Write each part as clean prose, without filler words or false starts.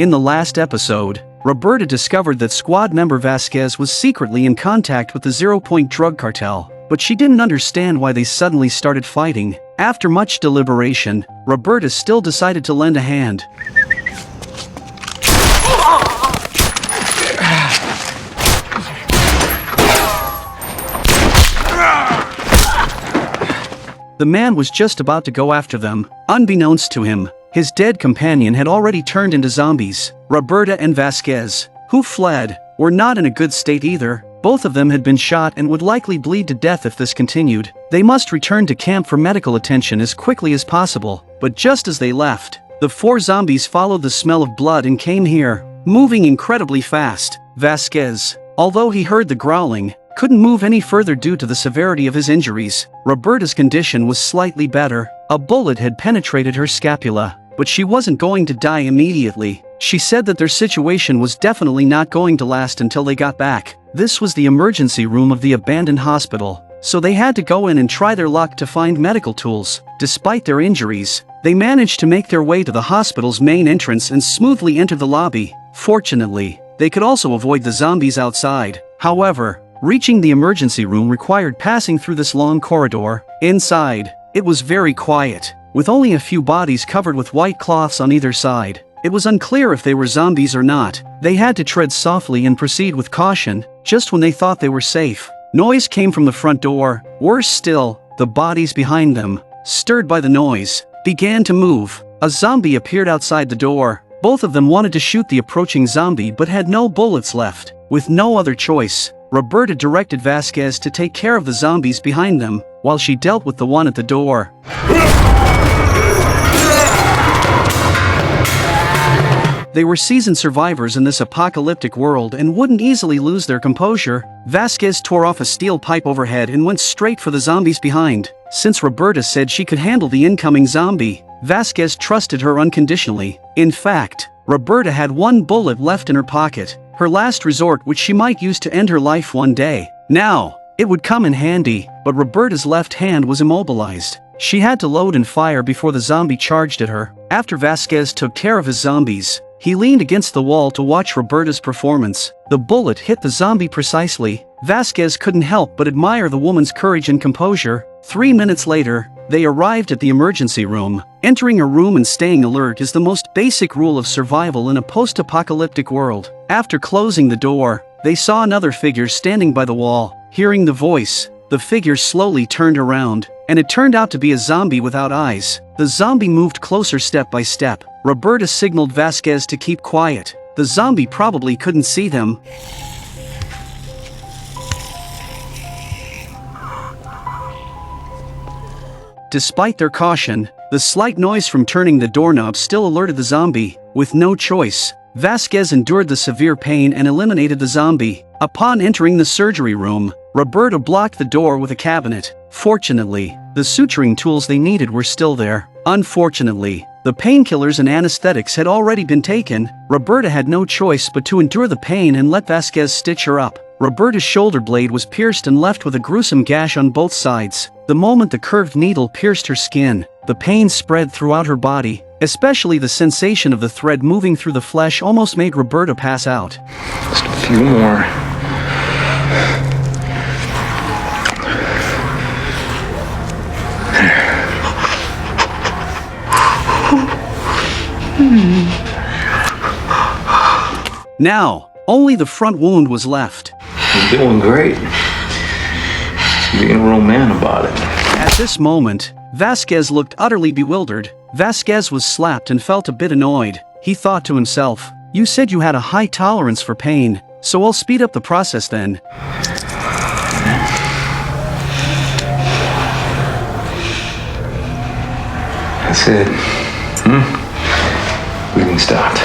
In the last episode, Roberta discovered that squad member Vasquez was secretly in contact with the Zero-Point drug cartel, but she didn't understand why they suddenly started fighting. After much deliberation, Roberta still decided to lend a hand. The man was just about to go after them. Unbeknownst to him, his dead companion had already turned into zombies. Roberta and Vasquez, who fled, were not in a good state either. Both of them had been shot and would likely bleed to death if this continued. They must return to camp for medical attention as quickly as possible. But just as they left, the 4 zombies followed the smell of blood and came here, moving incredibly fast. Vasquez, although he heard the growling, couldn't move any further due to the severity of his injuries. Roberta's condition was slightly better. A bullet had penetrated her scapula, but she wasn't going to die immediately. She said that their situation was definitely not going to last until they got back. This was the emergency room of the abandoned hospital, so they had to go in and try their luck to find medical tools. Despite their injuries, they managed to make their way to the hospital's main entrance and smoothly enter the lobby. Fortunately, they could also avoid the zombies outside. However, reaching the emergency room required passing through this long corridor. Inside, it was very quiet, with only a few bodies covered with white cloths on either side. It was unclear if they were zombies or not. They had to tread softly and proceed with caution, just when they thought they were safe. Noise came from the front door. Worse still, the bodies behind them, stirred by the noise, began to move. A zombie appeared outside the door. Both of them wanted to shoot the approaching zombie but had no bullets left. With no other choice, Roberta directed Vasquez to take care of the zombies behind them, while she dealt with the one at the door. They were seasoned survivors in this apocalyptic world and wouldn't easily lose their composure. Vasquez tore off a steel pipe overhead and went straight for the zombies behind. Since Roberta said she could handle the incoming zombie, Vasquez trusted her unconditionally. In fact, Roberta had 1 bullet left in her pocket, her last resort which she might use to end her life one day. Now, it would come in handy, but Roberta's left hand was immobilized. She had to load and fire before the zombie charged at her. After Vasquez took care of his zombies, he leaned against the wall to watch Roberta's performance. The bullet hit the zombie precisely. Vasquez couldn't help but admire the woman's courage and composure. 3 minutes later, they arrived at the emergency room. Entering a room and staying alert is the most basic rule of survival in a post-apocalyptic world. After closing the door, they saw another figure standing by the wall. Hearing the voice, the figure slowly turned around, and it turned out to be a zombie without eyes. The zombie moved closer step by step. Roberta signaled Vasquez to keep quiet. The zombie probably couldn't see them. Despite their caution, the slight noise from turning the doorknob still alerted the zombie. With no choice, Vasquez endured the severe pain and eliminated the zombie. Upon entering the surgery room, Roberta blocked the door with a cabinet. Fortunately, the suturing tools they needed were still there. Unfortunately, the painkillers and anesthetics had already been taken. Roberta had no choice but to endure the pain and let Vasquez stitch her up. Roberta's shoulder blade was pierced and left with a gruesome gash on both sides. The moment the curved needle pierced her skin, the pain spread throughout her body. Especially the sensation of the thread moving through the flesh almost made Roberta pass out. Just a few more. Now, only the front wound was left. You're doing great. Being a real man about it. At this moment, Vasquez looked utterly bewildered. Vasquez was slapped and felt a bit annoyed. He thought to himself, "You said you had a high tolerance for pain, so I'll speed up the process then." I said, we can start.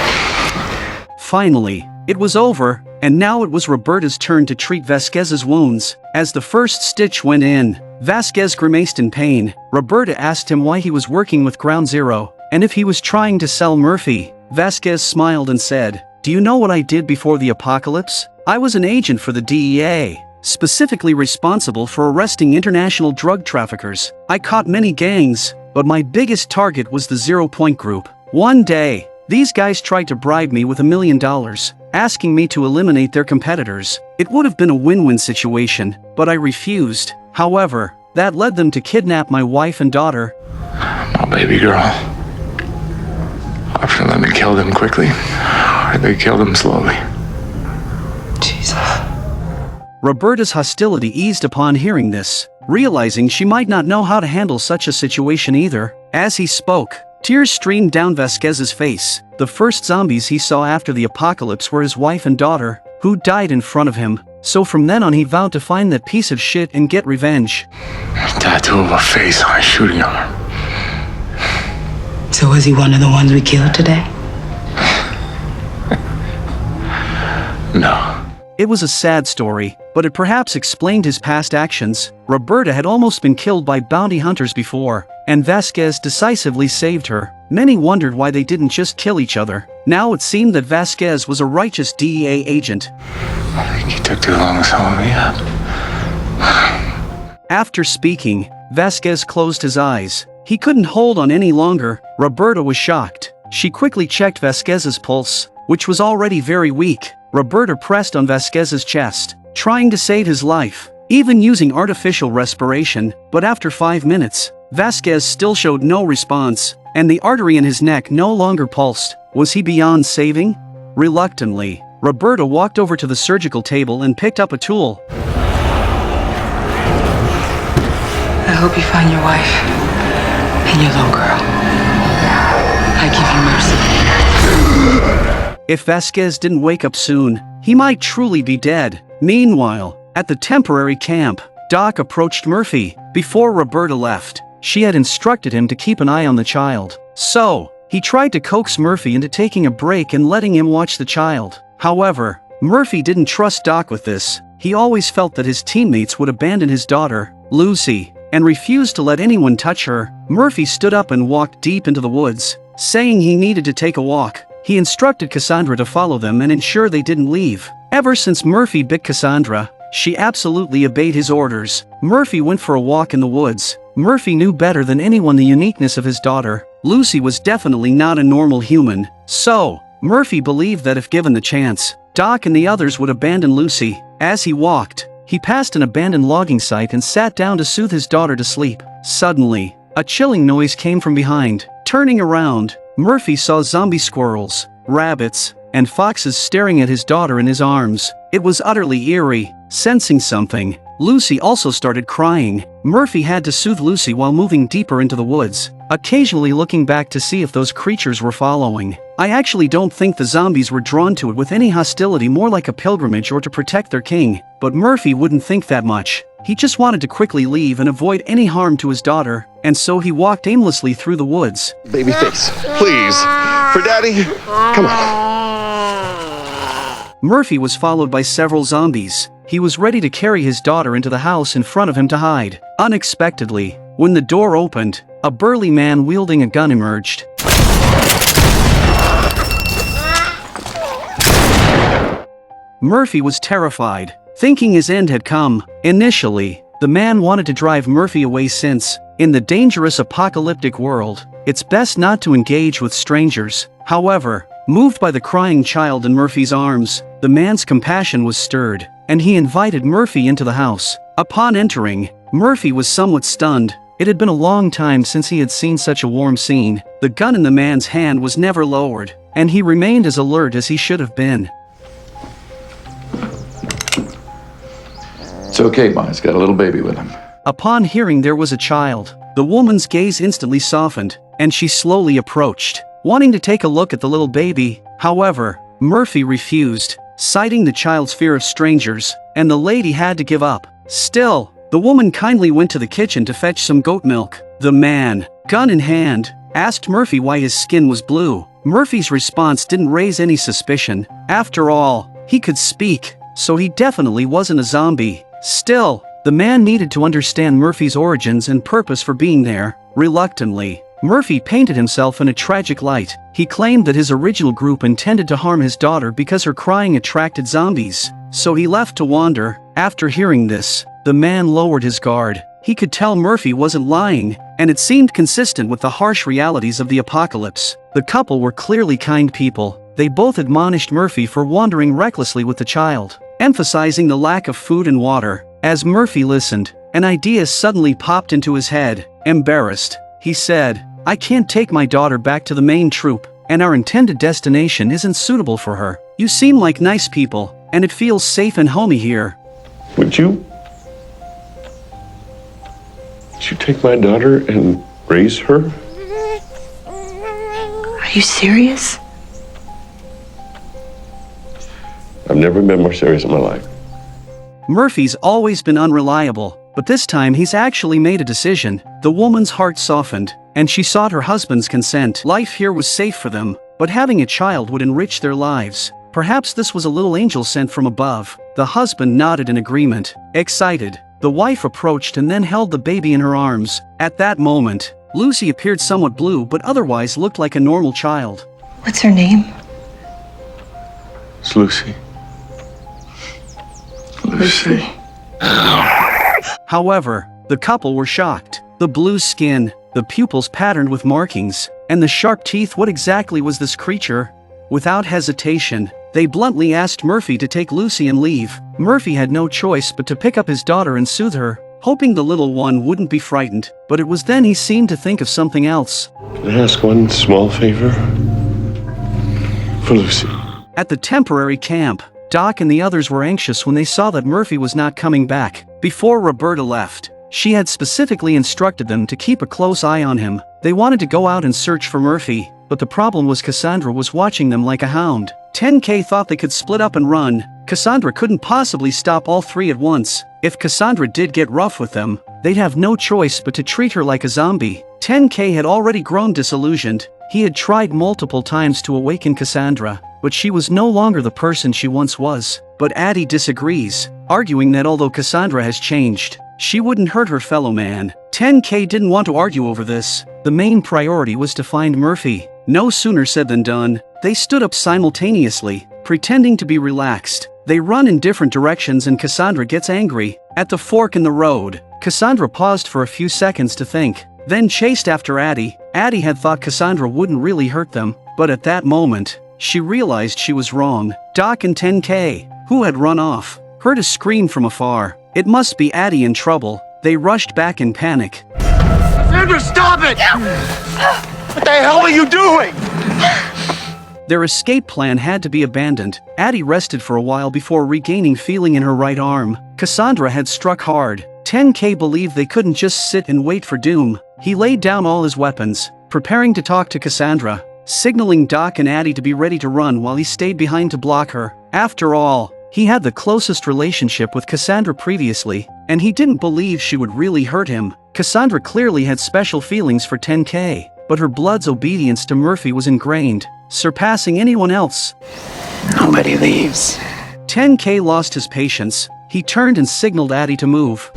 Finally, it was over, and now it was Roberta's turn to treat Vasquez's wounds. As the first stitch went in, Vasquez grimaced in pain. Roberta asked him why he was working with Ground Zero, and if he was trying to sell Murphy. Vasquez smiled and said, "Do you know what I did before the apocalypse? I was an agent for the DEA, specifically responsible for arresting international drug traffickers. I caught many gangs, but my biggest target was the Zero-Point group. One day, These guys tried to bribe me with $1 million, asking me to eliminate their competitors. It would have been a win-win situation, but I refused. However, that led them to kidnap my wife and daughter. My baby girl. Option let me kill them quickly, or they kill them slowly. Jesus. Roberta's hostility eased upon hearing this, realizing she might not know how to handle such a situation either. As he spoke, tears streamed down Vasquez's face. The first zombies he saw after the apocalypse were his wife and daughter, who died in front of him. So from then on he vowed to find that piece of shit and get revenge. Tattoo of a face on a shooting arm. So was he one of the ones we killed today? No. It was a sad story, but it perhaps explained his past actions. Roberta had almost been killed by bounty hunters before, and Vasquez decisively saved her. Many wondered why they didn't just kill each other. Now it seemed that Vasquez was a righteous DEA agent. I think he took too long to sum me up. After speaking, Vasquez closed his eyes. He couldn't hold on any longer. Roberta was shocked. She quickly checked Vasquez's pulse, which was already very weak. Roberta pressed on Vasquez's chest, trying to save his life, even using artificial respiration, but after 5 minutes, Vasquez still showed no response, and the artery in his neck no longer pulsed. Was he beyond saving? Reluctantly, Roberta walked over to the surgical table and picked up a tool. I hope you find your wife and your little girl. I give you mercy. If Vasquez didn't wake up soon, he might truly be dead. Meanwhile, at the temporary camp, Doc approached Murphy. Before Roberta left, she had instructed him to keep an eye on the child. So, he tried to coax Murphy into taking a break and letting him watch the child. However, Murphy didn't trust Doc with this. He always felt that his teammates would abandon his daughter, Lucy, and refused to let anyone touch her. Murphy stood up and walked deep into the woods, saying he needed to take a walk. He instructed Cassandra to follow them and ensure they didn't leave. Ever since Murphy bit Cassandra, she absolutely obeyed his orders. Murphy went for a walk in the woods. Murphy knew better than anyone the uniqueness of his daughter. Lucy was definitely not a normal human. So, Murphy believed that if given the chance, Doc and the others would abandon Lucy. As he walked, he passed an abandoned logging site and sat down to soothe his daughter to sleep. Suddenly, a chilling noise came from behind. Turning around, Murphy saw zombie squirrels, rabbits, and foxes staring at his daughter in his arms. It was utterly eerie. Sensing something, Lucy also started crying. Murphy had to soothe Lucy while moving deeper into the woods, occasionally looking back to see if those creatures were following. I actually don't think the zombies were drawn to it with any hostility, more like a pilgrimage or to protect their king, but Murphy wouldn't think that much. He just wanted to quickly leave and avoid any harm to his daughter, and so he walked aimlessly through the woods. Babyface, please. For Daddy. Come on. Murphy was followed by several zombies. He was ready to carry his daughter into the house in front of him to hide. Unexpectedly, when the door opened, a burly man wielding a gun emerged. Murphy was terrified, thinking his end had come. Initially, the man wanted to drive Murphy away since, in the dangerous apocalyptic world, it's best not to engage with strangers. However, moved by the crying child in Murphy's arms, the man's compassion was stirred, and he invited Murphy into the house. Upon entering, Murphy was somewhat stunned. It had been a long time since he had seen such a warm scene. The gun in the man's hand was never lowered, and he remained as alert as he should have been. It's okay, Ma. He's got a little baby with him. Upon hearing there was a child, the woman's gaze instantly softened, and she slowly approached, wanting to take a look at the little baby. However, Murphy refused, citing the child's fear of strangers, and the lady had to give up. Still, the woman kindly went to the kitchen to fetch some goat milk. The man, gun in hand, asked Murphy why his skin was blue. Murphy's response didn't raise any suspicion. After all, he could speak, so he definitely wasn't a zombie. Still, the man needed to understand Murphy's origins and purpose for being there. Reluctantly, Murphy painted himself in a tragic light. He claimed that his original group intended to harm his daughter because her crying attracted zombies, so he left to wander. After hearing this, the man lowered his guard. He could tell Murphy wasn't lying, and it seemed consistent with the harsh realities of the apocalypse. The couple were clearly kind people. They both admonished Murphy for wandering recklessly with the child, emphasizing the lack of food and water. As Murphy listened, an idea suddenly popped into his head. Embarrassed, he said, "I can't take my daughter back to the main troop, and our intended destination isn't suitable for her. You seem like nice people, and it feels safe and homey here." Would you take my daughter and raise her? Are you serious? I've never been more serious in my life. Murphy's always been unreliable, but this time he's actually made a decision. The woman's heart softened, and she sought her husband's consent. Life here was safe for them, but having a child would enrich their lives. Perhaps this was a little angel sent from above. The husband nodded in agreement. Excited, the wife approached and then held the baby in her arms. At that moment, Lucy appeared somewhat blue but otherwise looked like a normal child. What's her name? It's Lucy. Lucy. However, the couple were shocked. The blue skin, the pupils patterned with markings, and the sharp teeth. What exactly was this creature? Without hesitation, they bluntly asked Murphy to take Lucy and leave. Murphy had no choice but to pick up his daughter and soothe her, hoping the little one wouldn't be frightened. But it was then he seemed to think of something else. Can I ask one small favor? For Lucy. At the temporary camp, Doc and the others were anxious when they saw that Murphy was not coming back. Before Roberta left, she had specifically instructed them to keep a close eye on him. They wanted to go out and search for Murphy, but the problem was Cassandra was watching them like a hound. 10K thought they could split up and run. Cassandra couldn't possibly stop all three at once. If Cassandra did get rough with them, they'd have no choice but to treat her like a zombie. 10K had already grown disillusioned. He had tried multiple times to awaken Cassandra, but she was no longer the person she once was. But Addie disagrees, arguing that although Cassandra has changed, she wouldn't hurt her fellow man. 10K didn't want to argue over this. The main priority was to find Murphy. No sooner said than done. They stood up simultaneously, pretending to be relaxed. They run in different directions and Cassandra gets angry. At the fork in the road, Cassandra paused for a few seconds to think, then chased after Addie. Addie had thought Cassandra wouldn't really hurt them, but at that moment, she realized she was wrong. Doc and 10K, who had run off, heard a scream from afar. It must be Addie in trouble. They rushed back in panic. Cassandra, stop it! What the hell are you doing? Their escape plan had to be abandoned. Addie rested for a while before regaining feeling in her right arm. Cassandra had struck hard. 10K believed they couldn't just sit and wait for doom. He laid down all his weapons, preparing to talk to Cassandra, signaling Doc and Addie to be ready to run while he stayed behind to block her. After all, he had the closest relationship with Cassandra previously, and he didn't believe she would really hurt him. Cassandra clearly had special feelings for 10K, but her blood's obedience to Murphy was ingrained, surpassing anyone else. Nobody leaves. 10K lost his patience. He turned and signaled Addie to move.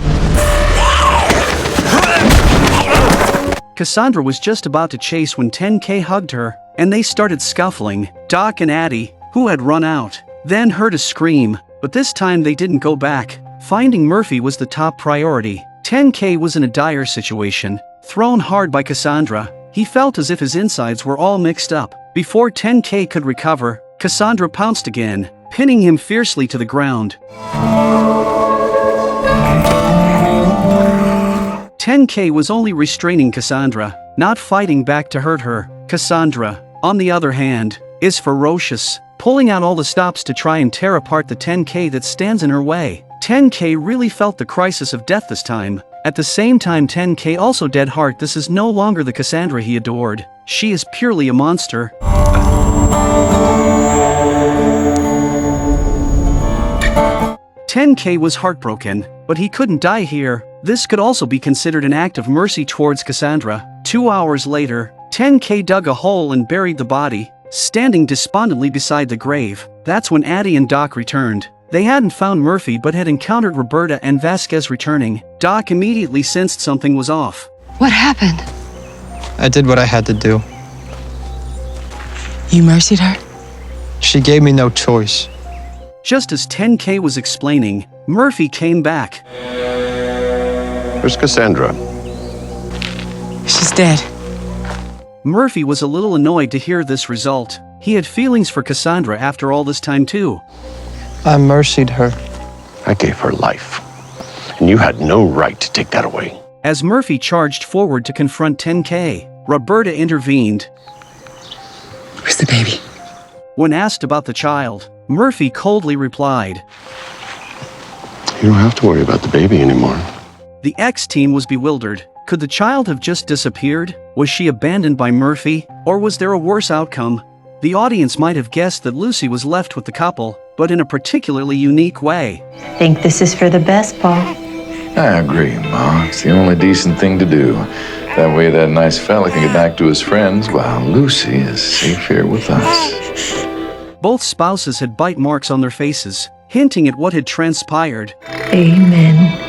Cassandra was just about to chase when 10K hugged her, and they started scuffling. Doc and Addie, who had run out, then heard a scream, but this time they didn't go back. Finding Murphy was the top priority. 10K was in a dire situation, thrown hard by Cassandra. He felt as if his insides were all mixed up. Before 10K could recover, Cassandra pounced again, pinning him fiercely to the ground. 10K was only restraining Cassandra, not fighting back to hurt her. Cassandra, on the other hand, is ferocious, pulling out all the stops to try and tear apart the 10K that stands in her way. 10K really felt the crisis of death this time. At the same time 10K also dead heart. This is no longer the Cassandra he adored. She is purely a monster. 10K was heartbroken, but he couldn't die here. This could also be considered an act of mercy towards Cassandra. 2 hours later, 10K dug a hole and buried the body, standing despondently beside the grave. That's when Addie and Doc returned. They hadn't found Murphy but had encountered Roberta and Vasquez returning. Doc immediately sensed something was off. What happened? I did what I had to do. You mercied her? She gave me no choice. Just as 10K was explaining, Murphy came back. Where's Cassandra? She's dead. Murphy was a little annoyed to hear this result. He had feelings for Cassandra after all this time too. I mercied her. I gave her life, and you had no right to take that away. As Murphy charged forward to confront 10K, Roberta intervened. Where's the baby? When asked about the child, Murphy coldly replied, You don't have to worry about the baby anymore. The X-team was bewildered. Could the child have just disappeared? Was she abandoned by Murphy? Or was there a worse outcome? The audience might have guessed that Lucy was left with the couple, but in a particularly unique way. Think this is for the best, Paul. I agree, Ma. It's the only decent thing to do. That way that nice fella can get back to his friends while Lucy is safe here with us. Both spouses had bite marks on their faces, hinting at what had transpired. Amen.